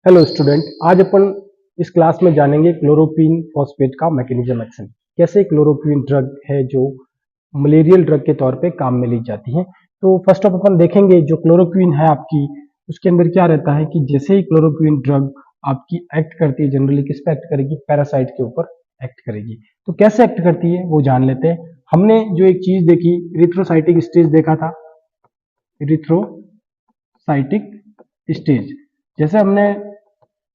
Hello student, आज अपन इस class में जानेंगे क्लोरोक्वीन फॉस्फेट का मैकेनिज्म एक्शन। कैसे क्लोरोक्वीन ड्रग है जो मलेरियल ड्रग के तौर पे काम में ली जाती है। तो फर्स्ट ऑफ अपन देखेंगे जो क्लोरोक्वीन है आपकी, उसके अंदर क्या रहता है कि जैसे ही क्लोरोक्वीन ड्रग आपकी एक्ट करती है, जनरली किस पे एक्ट करेगी? पैरासाइट के ऊपर एक्ट करेगी। तो कैसे एक्ट करती है वो जान लेते हैं। हमने जो एक चीज देखी, इरिथ्रोसाइटिक स्टेज देखा था। इरिथ्रोसाइटिक स्टेज, जैसे हमने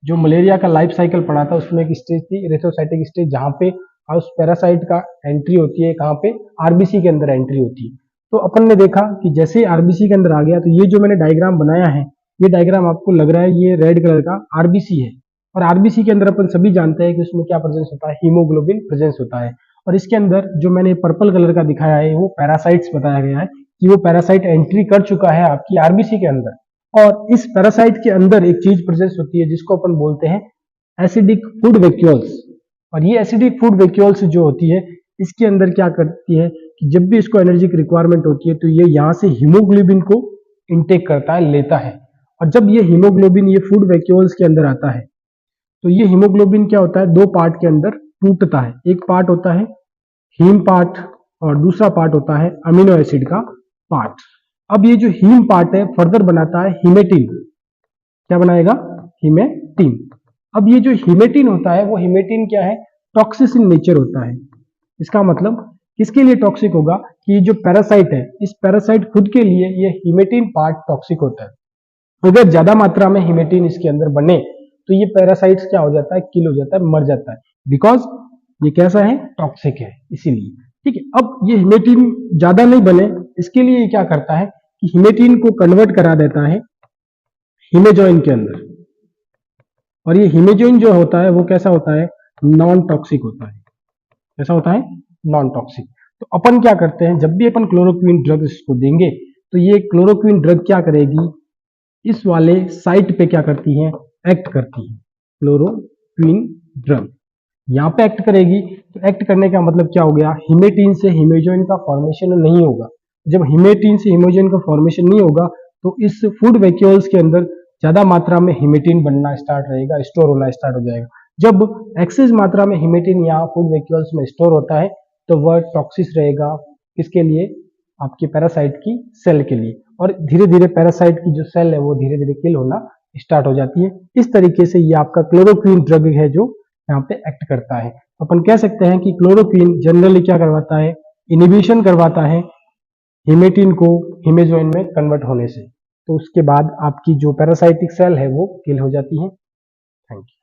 जो मलेरिया का लाइफ साइकिल पढ़ा था उसमें एक स्टेज थी इरिथ्रोसाइटिक स्टेज, जहां पे उस पैरासाइट का एंट्री होती है, कहां पे? आरबीसी के अंदर एंट्री होती है। तो अपन ने देखा कि जैसे ही आरबीसी के अंदर आ गया, तो ये जो मैंने डायग्राम बनाया है, ये डायग्राम आपको लग रहा है ये रेड कलर का आरबीसी है। और आरबीसी के अंदर अपन सभी जानते हैं कि उसमें क्या प्रेजेंस होता है? हीमोग्लोबिन प्रेजेंस होता है। और इसके अंदर जो मैंने पर्पल कलर का दिखाया है वो पैरासाइट्स बताया गया है कि वो पैरासाइट एंट्री कर चुका है आपकी आरबीसी के अंदर। और इस पैरासाइट के अंदर एक चीज प्रेजेंस होती है जिसको अपन बोलते हैं एसिडिक फूड वैक्यूल्स। और ये एसिडिक फूड वैक्यूल्स जो होती है, इसके अंदर क्या करती है कि जब भी इसको एनर्जी की रिक्वायरमेंट होती है तो ये यहाँ से हीमोग्लोबिन को इनटेक करता है, लेता है। और जब ये हीमोग्लोबिन ये फूड वैक्यूल्स के अंदर आता है तो ये हीमोग्लोबिन क्या होता है? दो पार्ट के अंदर टूटता है। एक पार्ट होता है हीम पार्ट और दूसरा पार्ट होता है अमीनो एसिड का पार्ट। अब ये जो हीम पार्ट है फर्दर बनाता है हिमेटिन। क्या बनाएगा? हिमेटिन। अब ये जो हिमेटिन होता है वो हिमेटिन क्या है? टॉक्सिक इन नेचर होता है। इसका मतलब किसके लिए टॉक्सिक होगा कि ये जो पैरासाइट है, इस पैरासाइट खुद के लिए ये हिमेटिन पार्ट टॉक्सिक होता है। अगर ज्यादा मात्रा में हिमेटिन इसके अंदर बने तो ये पैरासाइट्स क्या हो जाता है? किल हो जाता है, मर जाता है। बिकॉज ये कैसा है? टॉक्सिक है, इसीलिए। ठीक है। अब ये हिमेटिन ज्यादा नहीं बने, इसके लिए ये क्या करता है कि हिमेटिन को कन्वर्ट करा देता है हिमेजॉइन के अंदर। और ये हिमेजॉइन जो होता है वो कैसा होता है? नॉन टॉक्सिक होता है। कैसा होता है? Non toxic. तो अपन क्या करते हैं, जब भी अपन क्लोरोक्वीन ड्रग इसको देंगे तो ये क्लोरोक्वीन ड्रग क्या करेगी? इस वाले साइट पे क्या करती है? एक्ट करती है। क्लोरोक्वीन ड्रग यहाँ पे एक्ट करेगी। तो एक्ट करने का मतलब क्या हो गया? हिमेटिन से हिमेजॉइन का फॉर्मेशन नहीं होगा। जब हिमेटिन से हिमेजॉइन का फॉर्मेशन नहीं होगा तो इस फूड वैक्यूल्स के अंदर ज्यादा मात्रा में हिमेटिन बनना स्टार्ट रहेगा, स्टोर होना स्टार्ट हो जाएगा। जब एक्सेस मात्रा में हिमेटिन यहाँ फूड वैक्यूल्स में स्टोर होता है तो वह टॉक्सिक रहेगा। किसके लिए? आपके पैरासाइट की सेल के लिए। और धीरे धीरे पैरासाइट की जो सेल है वो धीरे धीरे किल होना स्टार्ट हो जाती है। इस तरीके से ये आपका क्लोरोक्वीन ड्रग है जो यहाँ पे एक्ट करता है। अपन कह सकते हैं कि क्लोरोक्वीन जनरली क्या करवाता है? इनिबिशन करवाता है हिमेटिन को हिमेजॉइन में कन्वर्ट होने से। तो उसके बाद आपकी जो पैरासाइटिक सेल है वो किल हो जाती है। Thank you.